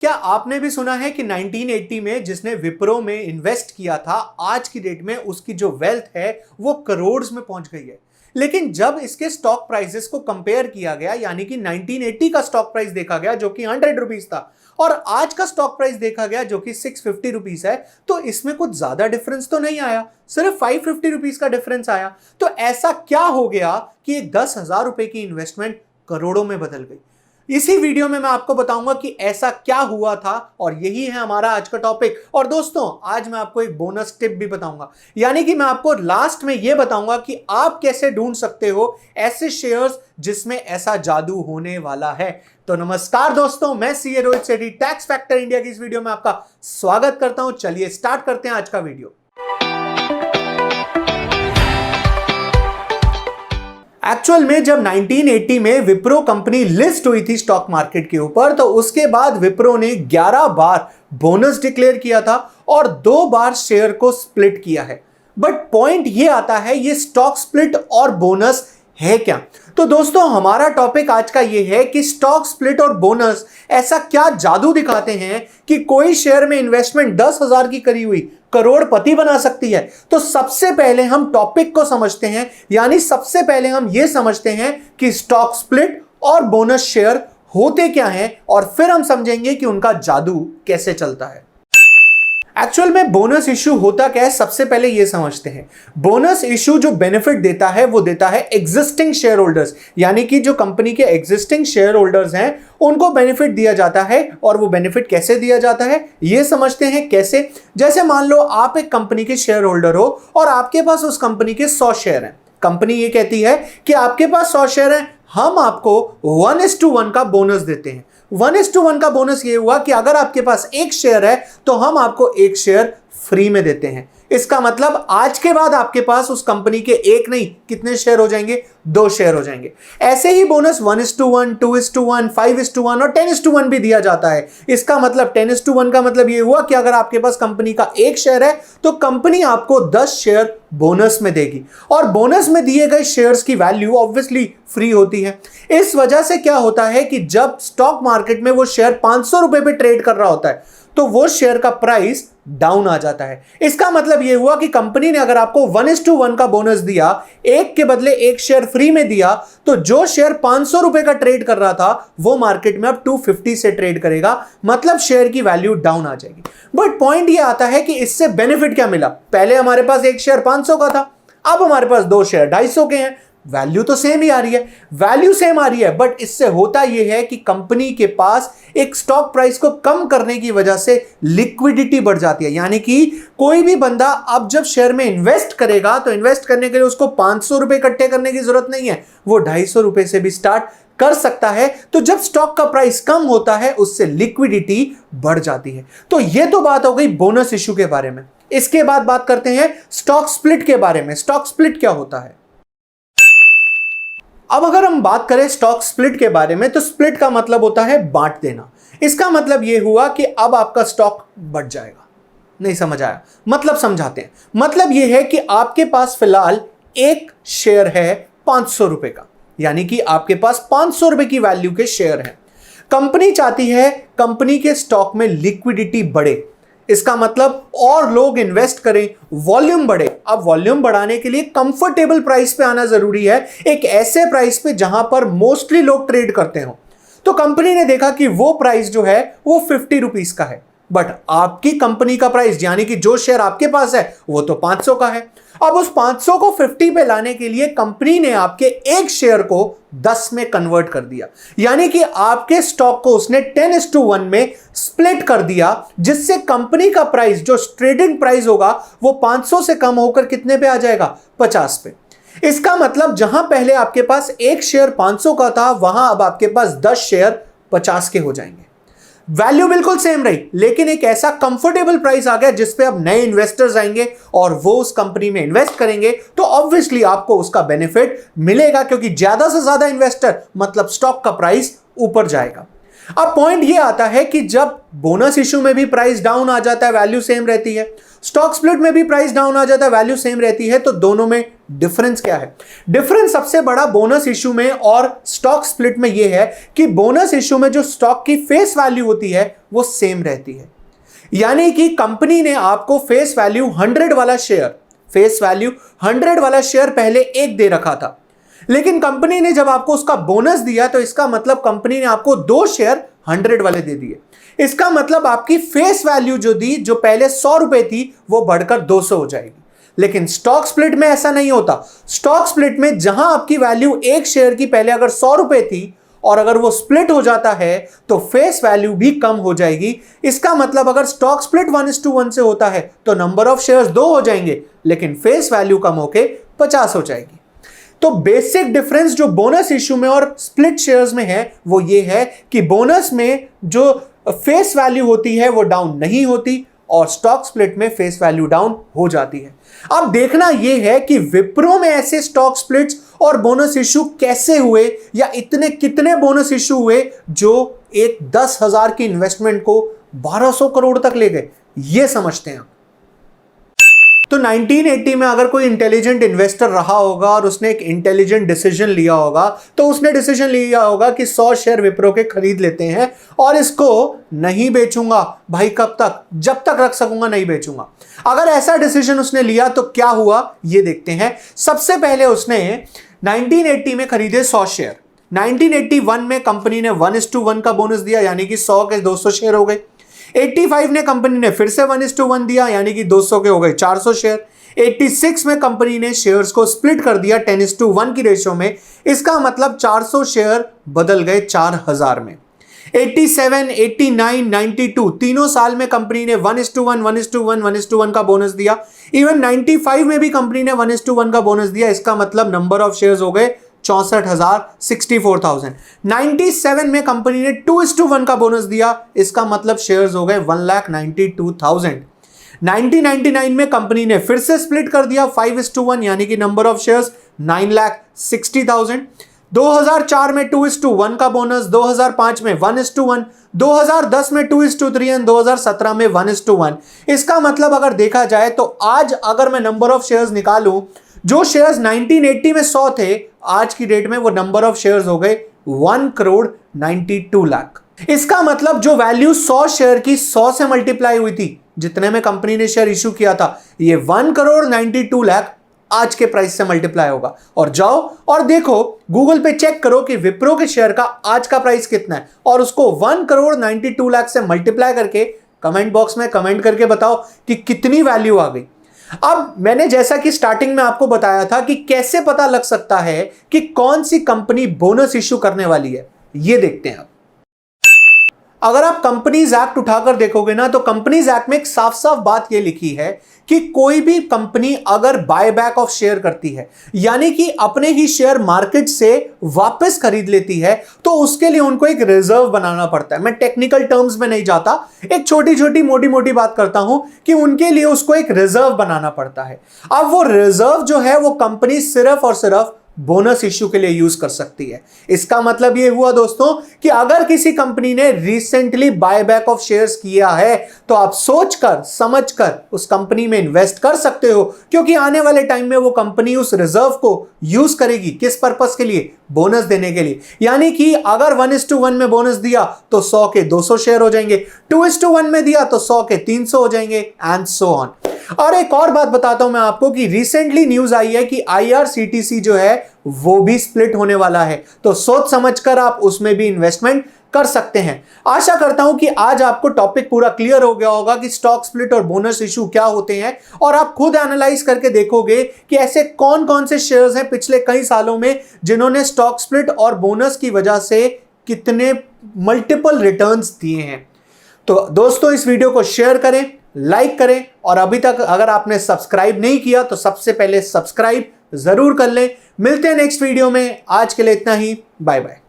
क्या आपने भी सुना है कि 1980 में जिसने विप्रो में इन्वेस्ट किया था, आज की डेट में उसकी जो वेल्थ है वो करोड़ में पहुंच गई है। लेकिन जब इसके स्टॉक प्राइसेस को कंपेयर किया गया, यानी कि 1980 का स्टॉक प्राइस देखा गया जो कि 100 रुपीज था और आज का स्टॉक प्राइस देखा गया जो कि 650 रुपीज है, तो इसमें कुछ ज्यादा डिफरेंस तो नहीं आया, सिर्फ 550 रुपीज का डिफरेंस आया। तो ऐसा क्या हो गया कि 10,000 रुपए की इन्वेस्टमेंट करोड़ों में बदल गई? इसी वीडियो में मैं आपको बताऊंगा कि ऐसा क्या हुआ था और यही है हमारा आज का टॉपिक। और दोस्तों, आज मैं आपको एक बोनस टिप भी बताऊंगा, यानी कि मैं आपको लास्ट में यह बताऊंगा कि आप कैसे ढूंढ सकते हो ऐसे शेयर्स जिसमें ऐसा जादू होने वाला है। तो नमस्कार दोस्तों, मैं सीए रोहित सेठी, टैक्स फैक्टर इंडिया की इस वीडियो में आपका स्वागत करता हूं। चलिए स्टार्ट करते हैं आज का वीडियो। एक्चुअल में जब 1980 में विप्रो कंपनी लिस्ट हुई थी स्टॉक मार्केट के ऊपर, तो उसके बाद विप्रो ने 11 बार बोनस डिक्लेयर किया था और 2 बार शेयर को स्प्लिट किया है। बट पॉइंट ये आता है, ये स्टॉक स्प्लिट और बोनस है क्या? तो दोस्तों, हमारा टॉपिक आज का ये है कि स्टॉक स्प्लिट और बोनस ऐसा क्या जादू दिखाते हैं कि कोई शेयर में इन्वेस्टमेंट 10,000 की करी हुई करोड़पति बना सकती है। तो सबसे पहले हम टॉपिक को समझते हैं, यानी सबसे पहले हम ये समझते हैं कि स्टॉक स्प्लिट और बोनस शेयर होते क्या हैं और फिर हम समझेंगे कि उनका जादू कैसे चलता है। एक्चुअल में बोनस इशू होता क्या है, सबसे पहले ये समझते हैं। बोनस इशू जो बेनिफिट देता है वो देता है एग्जिस्टिंग शेयर होल्डर्स, यानी कि जो कंपनी के एग्जिस्टिंग शेयर होल्डर्स हैं उनको बेनिफिट दिया जाता है। और वो बेनिफिट कैसे दिया जाता है ये समझते हैं। कैसे? जैसे मान लो आप एक कंपनी के शेयर होल्डर हो और आपके पास उस कंपनी के 100 शेयर हैं। कंपनी ये कहती है कि आपके पास 100 शेयर हैं, हम आपको 1:1 का बोनस देते हैं। 1:1 का बोनस ये हुआ कि अगर आपके पास 1 शेयर है तो हम आपको 1 शेयर फ्री में देते हैं। इसका मतलब आज के बाद आपके पास उस कंपनी के 1 नहीं, कितने शेयर हो जाएंगे? 2 शेयर हो जाएंगे। ऐसे ही बोनस 1:1, 2:1, 5:1 और 10:1 भी दिया जाता है। इसका मतलब 10:1 का मतलब ये हुआ कि अगर आपके पास कंपनी का 1 शेयर है तो कंपनी आपको 10 शेयर बोनस में देगी और बोनस में दिए गए शेयर्स की वैल्यू ऑब्वियसली फ्री होती है। इस वजह से क्या होता है कि जब स्टॉक मार्केट में वो शेयर 500 रुपए पे ट्रेड कर रहा होता है तो वो शेयर का प्राइस डाउन आ जाता है। इसका मतलब यह हुआ कि कंपनी ने अगर आपको 1:1 का बोनस दिया, 1 के बदले 1 शेयर फ्री में दिया, तो जो शेयर 500 रुपए का ट्रेड कर रहा था वो मार्केट में अब 250 से ट्रेड करेगा, मतलब शेयर की वैल्यू डाउन आ जाएगी। बट पॉइंट ये आता है कि इससे बेनिफिट क्या मिला? पहले हमारे पास 1 शेयर 500 का था, अब हमारे पास 2 शेयर 250 के हैं। वैल्यू तो सेम ही आ रही है, वैल्यू सेम आ रही है, बट इससे होता यह है कि कंपनी के पास एक स्टॉक प्राइस को कम करने की वजह से लिक्विडिटी बढ़ जाती है। यानी कि कोई भी बंदा अब जब शेयर में इन्वेस्ट करेगा तो इन्वेस्ट करने के लिए उसको 500 रुपए इकट्ठे करने की जरूरत नहीं है, वो 250 रुपए से भी स्टार्ट कर सकता है। तो जब स्टॉक का प्राइस कम होता है उससे लिक्विडिटी बढ़ जाती है। तो यह तो बात हो गई बोनस इशू के बारे में। इसके बाद बात करते हैं स्टॉक स्प्लिट के बारे में। स्टॉक स्प्लिट क्या होता है? अब अगर हम बात करें स्टॉक स्प्लिट के बारे में, तो स्प्लिट का मतलब होता है बांट देना। इसका मतलब यह हुआ कि अब आपका स्टॉक बढ़ जाएगा। नहीं समझ आया? मतलब समझाते हैं। मतलब यह है कि आपके पास फिलहाल 1 शेयर है 500 रुपए का, यानी कि आपके पास 500 रुपए की वैल्यू के शेयर हैं। कंपनी चाहती है कंपनी के स्टॉक में लिक्विडिटी बढ़े, इसका मतलब और लोग इन्वेस्ट करें, वॉल्यूम बढ़े। अब वॉल्यूम बढ़ाने के लिए कंफर्टेबल प्राइस पे आना जरूरी है, एक ऐसे प्राइस पे जहां पर मोस्टली लोग ट्रेड करते हो। तो कंपनी ने देखा कि वो प्राइस जो है वो 50 रुपीज का है, बट आपकी कंपनी का प्राइस यानी कि जो शेयर आपके पास है वो तो 500 का है। अब उस 500 को 50 पे लाने के लिए कंपनी ने आपके 1 शेयर को 10 में कन्वर्ट कर दिया, यानी कि आपके स्टॉक को उसने 10:1 में स्प्लिट कर दिया, जिससे कंपनी का प्राइस जो ट्रेडिंग प्राइस होगा वो 500 से कम होकर कितने पे आ जाएगा? 50 पे। इसका मतलब जहां पहले आपके पास 1 शेयर 500 का था, वहां अब आपके पास 10 शेयर 50 के हो जाएंगे। वैल्यू बिल्कुल सेम रही, लेकिन एक ऐसा कंफर्टेबल प्राइस आ गया जिस पे अब नए इन्वेस्टर्स आएंगे और वो उस कंपनी में इन्वेस्ट करेंगे, तो ऑब्वियसली आपको उसका बेनिफिट मिलेगा, क्योंकि ज्यादा से ज्यादा इन्वेस्टर मतलब स्टॉक का प्राइस ऊपर जाएगा। अब पॉइंट ये आता है कि जब बोनस इशू में भी प्राइस डाउन आ जाता है, वैल्यू सेम रहती है, स्टॉक स्प्लिट में भी प्राइस डाउन आ जाता है, वैल्यू सेम रहती है, तो दोनों में डिफरेंस क्या है? डिफरेंस सबसे बड़ा बोनस इशू में और स्टॉक स्प्लिट में यह है कि बोनस इशू में जो स्टॉक की फेस वैल्यू होती है वो सेम रहती है। यानी कि कंपनी ने आपको फेस वैल्यू 100 वाला शेयर पहले एक दे रखा था, लेकिन कंपनी ने जब आपको उसका बोनस दिया तो इसका मतलब कंपनी ने आपको 2 शेयर 100 वाले दे दिए। इसका मतलब आपकी फेस वैल्यू जो दी, जो पहले 100 रुपए थी, वो बढ़कर 200 हो जाएगी। लेकिन स्टॉक स्प्लिट में ऐसा नहीं होता। स्टॉक स्प्लिट में जहां आपकी वैल्यू एक शेयर की पहले अगर 100 रुपए थी और अगर वो स्प्लिट हो जाता है तो फेस वैल्यू भी कम हो जाएगी। इसका मतलब अगर स्टॉक स्प्लिट 1:1 से होता है तो नंबर ऑफ शेयर्स 2 हो जाएंगे, लेकिन फेस वैल्यू कम होके 50 हो जाएगी। तो बेसिक डिफरेंस जो बोनस इशू में और स्प्लिट शेयर्स में है वो ये है कि बोनस में जो फेस वैल्यू होती है वो डाउन नहीं होती और स्टॉक स्प्लिट में फेस वैल्यू डाउन हो जाती है। अब देखना यह है कि विप्रो में ऐसे स्टॉक स्प्लिट्स और बोनस इशू कैसे हुए, या इतने कितने बोनस इशू हुए जो एक 10,000 की इन्वेस्टमेंट को 1200 करोड़ तक ले गए, ये समझते हैं। तो 1980 में अगर कोई इंटेलिजेंट इन्वेस्टर रहा होगा और उसने एक इंटेलिजेंट डिसीजन लिया होगा तो उसने डिसीजन लिया होगा कि 100 शेयर विप्रो के खरीद लेते हैं और इसको नहीं बेचूंगा भाई, कब तक, जब तक रख सकूंगा नहीं बेचूंगा। अगर ऐसा डिसीजन उसने लिया तो क्या हुआ ये देखते हैं। सबसे पहले उसने 1980 में खरीदे 100 शेयर। 1981 में कंपनी ने 1:1 का बोनस दिया, यानी कि 100 के 200 शेयर हो गए। 85 ने कंपनी ने फिर से 1:1 दिया, यानी कि 200 के हो गए 400 शेयर। 86 में कंपनी ने शेयर्स को स्प्लिट कर दिया 10:1 की रेशियो में। इसका मतलब 400 शेयर बदल गए 4000 में। 87, 89, 92 तीनों साल में कंपनी ने 1:1 का बोनस दिया। इवन 95 में भी कंपनी ने 1:1 का बोनस दिया। इसका मतलब नंबर ऑफ शेयर्स हो गए 64,000, 64,000। 97 में कंपनी ने 2:1 का बोनस दिया। इसका मतलब शेयर्स हो गए 1,92,000। 1999 में कंपनी ने फिर से स्प्लिट कर दिया 5:1, यानी कि नंबर ऑफ शेयर्स 9,60,000। 2004 में 2:1 का बोनस, 2005 में 1:1, 2010 में 2:3 और 2017 में 1:1। इसका मतलब अगर देखा जाए तो आज अगर मैं नंबर ऑफ शेयर्स निकालूं, जो शेयर्स 1980 में 100 थे, आज की डेट में वो नंबर ऑफ शेयर्स हो गए 1,92 लाख। इसका मतलब जो वैल्यू 100 शेयर की 100 से मल्टीप्लाई हुई थी, जितने में कंपनी ने शेयर इशू किया था, ये 1,92 लाख आज के प्राइस से मल्टीप्लाई होगा। और जाओ और देखो, गूगल पे चेक करो कि विप्रो के शेयर का आज का प्राइस कितना है और उसको 1,92 लाख से मल्टीप्लाई करके कमेंट बॉक्स में कमेंट करके बताओ कि कितनी वैल्यू आ गई। अब मैंने जैसा कि स्टार्टिंग में आपको बताया था कि कैसे पता लग सकता है कि कौन सी कंपनी बोनस इश्यू करने वाली है, ये देखते हैं। अगर आप कंपनीज एक्ट उठाकर देखोगे ना, तो कंपनीज एक्ट में एक साफ साफ बात यह लिखी है कि कोई भी कंपनी अगर बायबैक ऑफ शेयर करती है, यानी कि अपने ही शेयर मार्केट से वापस खरीद लेती है, तो उसके लिए उनको एक रिजर्व बनाना पड़ता है। मैं टेक्निकल टर्म्स में नहीं जाता, एक छोटी छोटी मोटी मोटी बात करता हूं कि उनके लिए उसको एक रिजर्व बनाना पड़ता है। अब वो रिजर्व जो है वो कंपनी सिर्फ और सिर्फ बोनस इश्यू के लिए यूज कर सकती है। इसका मतलब यह हुआ दोस्तों कि अगर किसी कंपनी ने रिसेंटली बायबैक ऑफ शेयर्स किया है तो आप सोचकर समझकर उस कंपनी में इन्वेस्ट कर सकते हो, क्योंकि आने वाले टाइम में वो कंपनी उस रिजर्व को यूज करेगी। किस पर्पस के लिए? बोनस देने के लिए। यानी कि अगर 1:1 में बोनस दिया तो 100 के 200 शेयर हो जाएंगे, 2:1 में दिया तो 100 के 300 हो जाएंगे, एंड सो ऑन। और एक और बात बताता हूं मैं आपको कि रिसेंटली न्यूज आई है कि IRCTC जो है वो भी स्प्लिट होने वाला है, तो सोच समझकर आप उसमें भी इन्वेस्टमेंट कर सकते हैं। आशा करता हूं कि आज आपको टॉपिक पूरा क्लियर हो गया होगा कि स्टॉक स्प्लिट और बोनस इशू क्या होते हैं, और आप खुद एनालाइज करके देखोगे कि ऐसे कौन कौन से शेयर्स हैं पिछले कई सालों में जिन्होंने स्टॉक स्प्लिट और बोनस की वजह से कितने मल्टीपल रिटर्न्स दिए हैं। तो दोस्तों, इस वीडियो को शेयर करें, लाइक करें, और अभी तक अगर आपने सब्सक्राइब नहीं किया तो सबसे पहले सब्सक्राइब जरूर कर लें। मिलते हैं नेक्स्ट वीडियो में। आज के लिए इतना ही। Bye bye.